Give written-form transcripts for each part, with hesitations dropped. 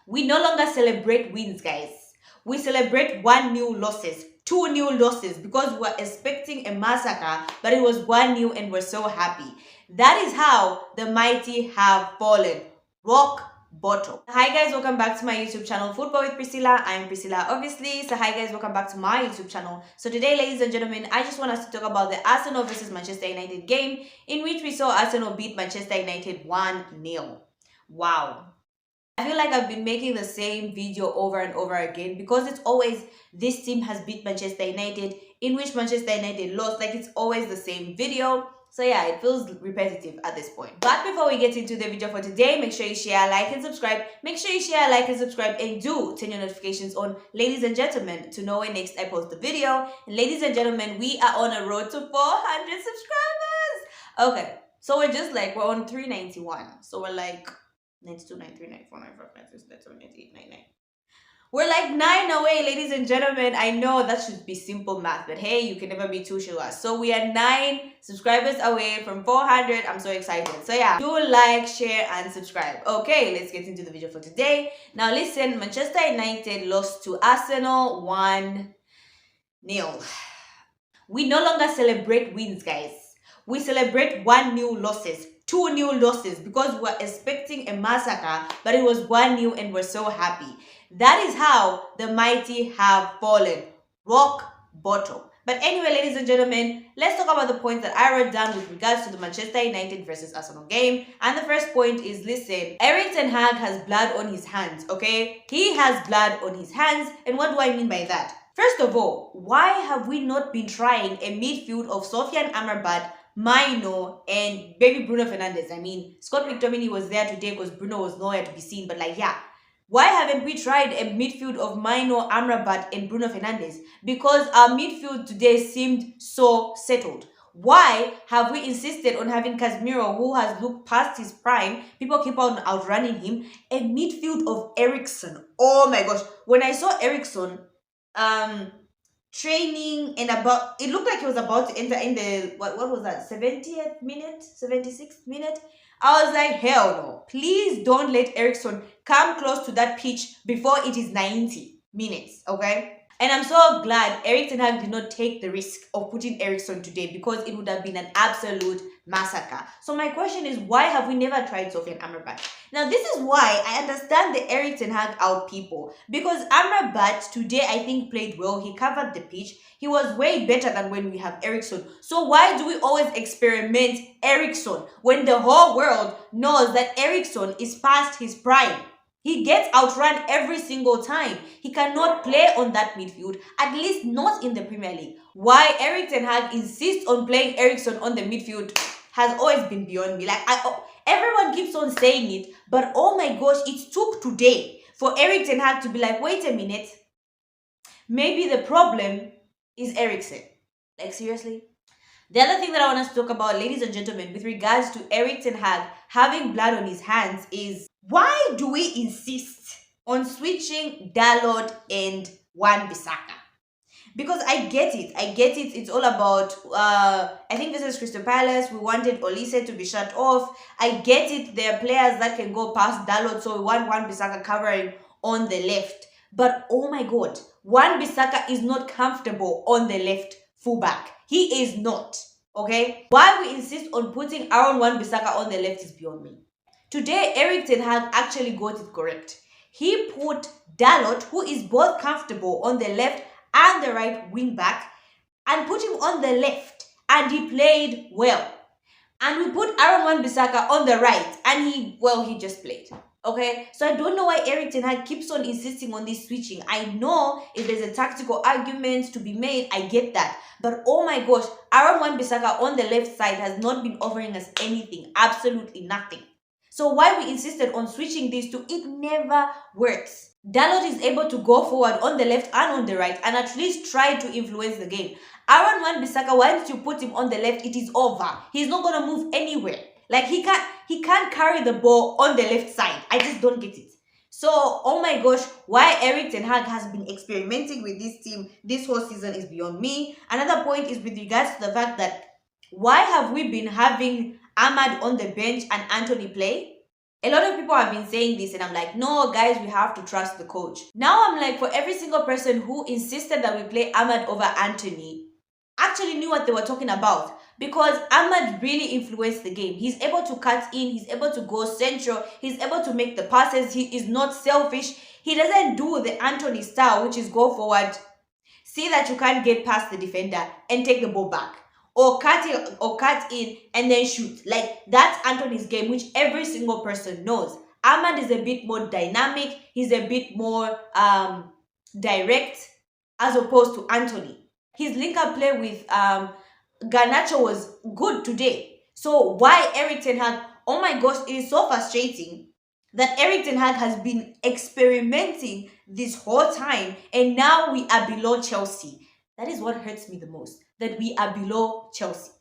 We no longer celebrate wins, guys. We celebrate one new losses, two new losses because we're expecting a massacre, but it was one new and we're so happy. That is how the mighty have fallen. Rock bottom. Hi guys, welcome back to my YouTube channel, Football with Priscilla. I'm Priscilla, obviously. So hi guys, welcome back to my YouTube channel. So today, ladies and gentlemen, I just want us to talk about the Arsenal versus Manchester United game in which we saw Arsenal beat Manchester United 1-0. Wow. I feel like I've been making the same video over and over again because it's always this team has beat Manchester United, in which Manchester United lost. Like it's always the same video. So yeah, it feels repetitive at this point. But before we get into the video for today, make sure you share, like, and subscribe. Make sure you share, like, and subscribe, and do turn your notifications on, ladies and gentlemen, to know when next I post the video. And ladies and gentlemen, we are on a road to 400 subscribers. Okay, so we're on 391. So we're like 92, 93, 94, 95, 96, 97, 98, 99. We're like 9 away, ladies and gentlemen. I know that should be simple math, but hey, you can never be too sure. So we are 9 subscribers away from 400. I'm so excited. So yeah, do like, share, and subscribe. Okay, let's get into the video for today. Now listen, Manchester United lost to Arsenal 1-0. We no longer celebrate wins, guys. We celebrate one new losses, two new losses because we're expecting a massacre, but it was one new and we're so happy. That is how the mighty have fallen. Rock bottom. But anyway, ladies and gentlemen, let's talk about the points that I wrote down with regards to the Manchester United versus Arsenal game. And the first point is, listen, Erik ten Hag has blood on his hands, okay? He has blood on his hands. And what do I mean by that? First of all, why have we not been trying a midfield of Sofyan Amrabat, Maino, and baby Bruno Fernandes? I mean, Scott McTominay was there today because Bruno was nowhere to be seen. But like, yeah, why haven't we tried a midfield of Maino, Amrabat, and Bruno Fernandes? Because our midfield today seemed so settled. Why have we insisted on having Casemiro, who has looked past his prime? People keep on outrunning him. A midfield of Eriksen. Oh my gosh. When I saw Eriksen training and it looked like he was about to enter in the what was that, 70th minute, 76th minute. I was like, hell no, please don't let Eriksen come close to that pitch before it is 90 minutes, okay? And I'm so glad Erik ten Hag did not take the risk of putting Eriksen today because it would have been an absolute massacre. So my question is, why have we never tried Sofyan Amrabat? Now, this is why I understand the Erik ten Hag out people. Because Amrabat today, I think, played well. He covered the pitch. He was way better than when we have Eriksen. So why do we always experiment Eriksen when the whole world knows that Eriksen is past his prime? He gets outrun every single time. He cannot play on that midfield, at least not in the Premier League. Why Erik ten Hag insists on playing Eriksen on the midfield has always been beyond me. Like, everyone keeps on saying it, but oh my gosh, it took today for Erik ten Hag to be like, wait a minute, maybe the problem is Eriksen. Like, seriously? The other thing that I want us to talk about, ladies and gentlemen, with regards to Erik ten Hag having blood on his hands is, why do we insist on switching Dalot and Wan-Bissaka? Because I get it. It's all about, I think this is Crystal Palace. We wanted Olise to be shut off. I get it. There are players that can go past Dalot, so we want Wan-Bissaka covering on the left. But oh my God, Wan-Bissaka is not comfortable on the left fullback. He is not, okay? Why we insist on putting Aaron Wan-Bissaka on the left is beyond me. Today, Erik ten Hag actually got it correct. He put Dalot, who is both comfortable on the left and the right wing back, and put him on the left, and he played well. And we put Aaron Wan-Bissaka on the right, and he just played. Okay, so I don't know why Erik ten Hag keeps on insisting on this switching. I know if there's a tactical argument to be made, I get that. But oh my gosh, Aaron Wan-Bissaka on the left side has not been offering us anything, absolutely nothing. So why we insisted on switching these two, it never works. Dalot is able to go forward on the left and on the right and at least try to influence the game. Aaron Wan-Bissaka, once you put him on the left, it is over. He's not going to move anywhere. Like, he can't carry the ball on the left side. I just don't get it. So, oh my gosh, why Erik ten Hag has been experimenting with this team this whole season is beyond me. Another point is with regards to the fact that why have we been having Ahmad on the bench and Anthony play? A lot of people have been saying this, and I'm like, no, guys, we have to trust the coach. Now I'm like, for every single person who insisted that we play Ahmad over Anthony, actually knew what they were talking about, because Ahmad really influenced the game. He's able to cut in, he's able to go central, he's able to make the passes, he is not selfish. He doesn't do the Anthony style, which is go forward, see that you can't get past the defender and take the ball back, or cut in and then shoot. Like, that's Anthony's game, which every single person knows. Ahmad is a bit more dynamic, he's a bit more direct, as opposed to Anthony. His link-up play with Garnacho was good today. So why Erik ten Hag? Oh my gosh, it is so frustrating that Erik ten Hag has been experimenting this whole time, and now we are below Chelsea. That is what hurts me the most, that we are below Chelsea.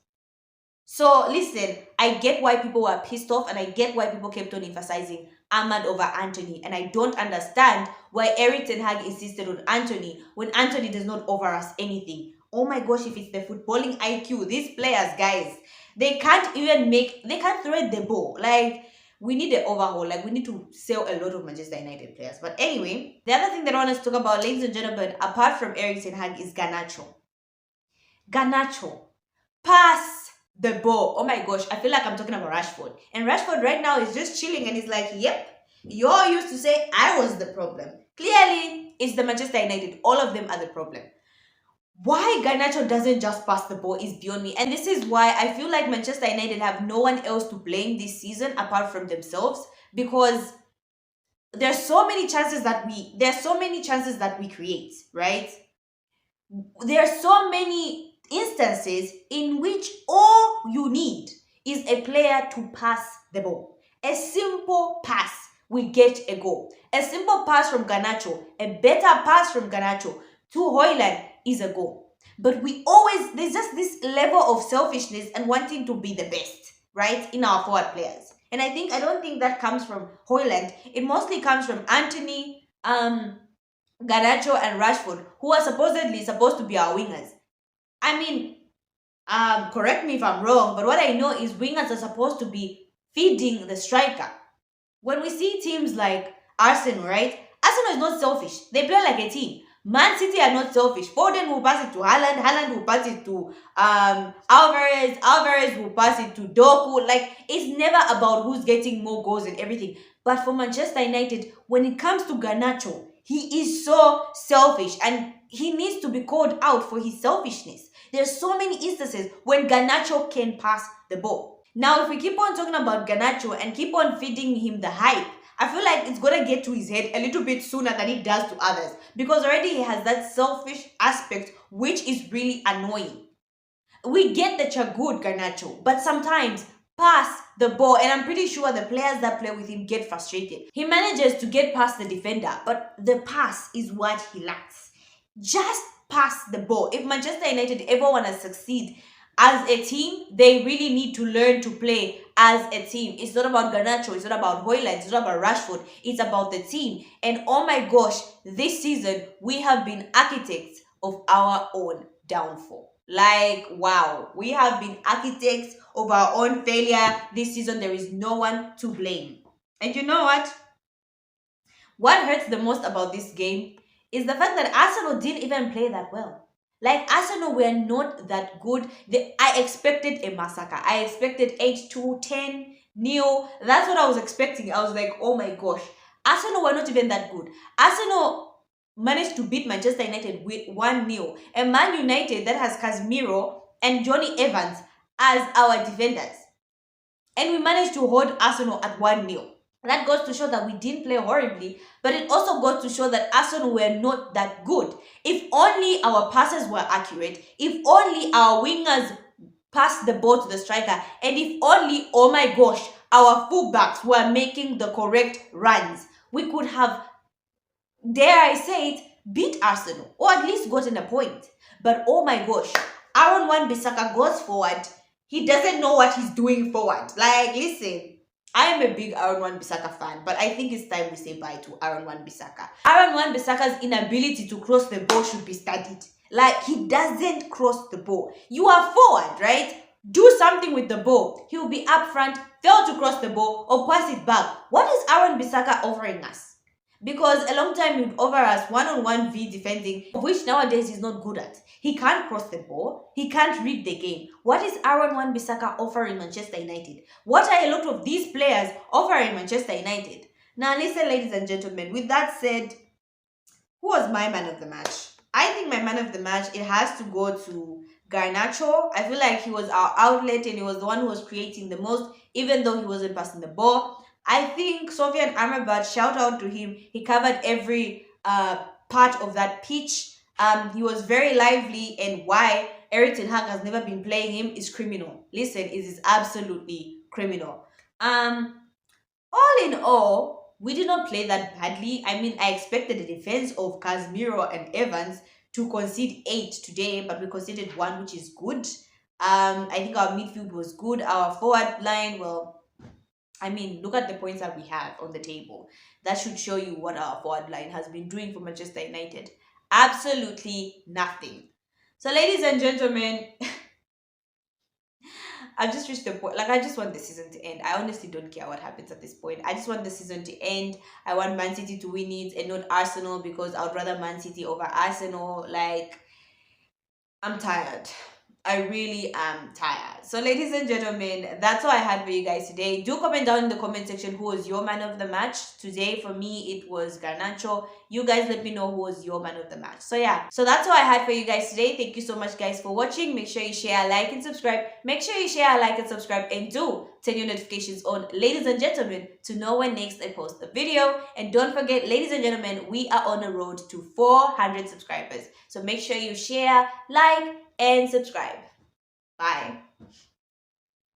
So listen, I get why people were pissed off, and I get why people kept on emphasizing Ahmad over Anthony, and I don't understand why Erik ten Hag insisted on Anthony when Anthony does not offer us anything. Oh my gosh, if it's the footballing IQ, these players, guys, they can't thread the ball. Like, we need an overhaul. Like, we need to sell a lot of Manchester United players. But anyway, the other thing that I want to talk about, ladies and gentlemen, apart from Erik ten Hag, is Garnacho. Garnacho, pass the ball. Oh my gosh, I feel like I'm talking about Rashford. And Rashford right now is just chilling, and he's like, yep, you all used to say I was the problem. Clearly, it's the Manchester United. All of them are the problem. Why Garnacho doesn't just pass the ball is beyond me. And this is why I feel like Manchester United have no one else to blame this season apart from themselves, because there's so many chances that we create, right? There are so many instances in which all you need is a player to pass the ball. A simple pass will get a goal. A simple pass from Garnacho, a better pass from Garnacho to Højlund is a goal. But there's just this level of selfishness and wanting to be the best, right, in our forward players. And I don't think that comes from Højlund. It mostly comes from Anthony, Garnacho, and Rashford, who are supposed to be our wingers. I mean, correct me if I'm wrong, but what I know is wingers are supposed to be feeding the striker. When we see teams like Arsenal, right? Arsenal is not selfish. They play like a team. Man City are not selfish. Foden will pass it to Haaland. Haaland will pass it to Alvarez. Alvarez will pass it to Doku. Like, it's never about who's getting more goals and everything. But for Manchester United, when it comes to Garnacho, he is so selfish, and he needs to be called out for his selfishness. There's so many instances when Garnacho can pass the ball. Now, if we keep on talking about Garnacho and keep on feeding him the hype, I feel like it's going to get to his head a little bit sooner than it does to others, because already he has that selfish aspect, which is really annoying. We get that you're good, Garnacho, but sometimes pass the ball, and I'm pretty sure the players that play with him get frustrated. He manages to get past the defender, but the pass is what he lacks. Just pass the ball. If Manchester United ever want to succeed as a team, they really need to learn to play as a team. It's not about Garnacho, it's not about Højlund, it's not about Rashford, it's about the team. And oh my gosh, this season we have been architects of our own downfall. Like, wow, we have been architects of our own failure this season. There is no one to blame. And you know what? What hurts the most about this game is the fact that Arsenal didn't even play that well. Like, Arsenal were not that good. I expected a massacre. I expected 8-2, 10-0. That's what I was expecting. I was like, oh my gosh. Arsenal were not even that good. Arsenal managed to beat Manchester United with 1-0. And Man United that has Casemiro and Johnny Evans as our defenders. And we managed to hold Arsenal at 1-0. That goes to show that we didn't play horribly, but it also goes to show that Arsenal were not that good. If only our passes were accurate, if only our wingers passed the ball to the striker, and if only, oh my gosh, our fullbacks were making the correct runs, we could have, dare I say it, beat Arsenal, or at least gotten a point. But oh my gosh, Aaron Wan-Bissaka goes forward. He doesn't know what he's doing forward. Like, listen, I am a big Aaron Wan-Bissaka fan, but I think it's time we say bye to Aaron Wan-Bissaka. Aaron Wan-Bissaka's inability to cross the ball should be studied. Like, he doesn't cross the ball. You are forward, right? do something with the ball. He'll be up front, fail to cross the ball, or pass it back. What is Aaron Bissaka offering us? Because a long time he'd offer us one-on-one V defending, which nowadays he's not good at. He can't cross the ball. He can't read the game. What is Aaron Wan-Bissaka offering Manchester United? What are a lot of these players offering Manchester United? Now listen, ladies and gentlemen, with that said, who was my man of the match? I think my man of the match, it has to go to Garnacho. I feel like he was our outlet and he was the one who was creating the most, even though he wasn't passing the ball. I think Sofian Amrabat, shout out to him. He covered every part of that pitch. He was very lively, and why Erik Ten Hag has never been playing him is criminal. Listen, it is absolutely criminal. All in all, we did not play that badly. I mean, I expected the defense of Casemiro and Evans to concede 8 today, but we conceded 1, which is good. I think our midfield was good. Our forward line, well, I mean, look at the points that we have on the table. That should show you what our forward line has been doing for Manchester United. Absolutely nothing. So, ladies and gentlemen, I've just reached the point. Like, I just want the season to end. I honestly don't care what happens at this point. I just want the season to end. I want Man City to win it and not Arsenal, because I would rather Man City over Arsenal. Like, I'm tired. I really am tired. So, ladies and gentlemen, that's all I had for you guys today. Do comment down in the comment section who was your man of the match. Today, for me, it was Garnacho. You guys let me know who was your man of the match. So, yeah. So, that's all I had for you guys today. Thank you so much, guys, for watching. Make sure you share, like, and subscribe. Make sure you share, like, and subscribe. And do turn your notifications on, ladies and gentlemen, to know when next I post a video. And don't forget, ladies and gentlemen, we are on a road to 400 subscribers. So, make sure you share, like, and subscribe. Bye.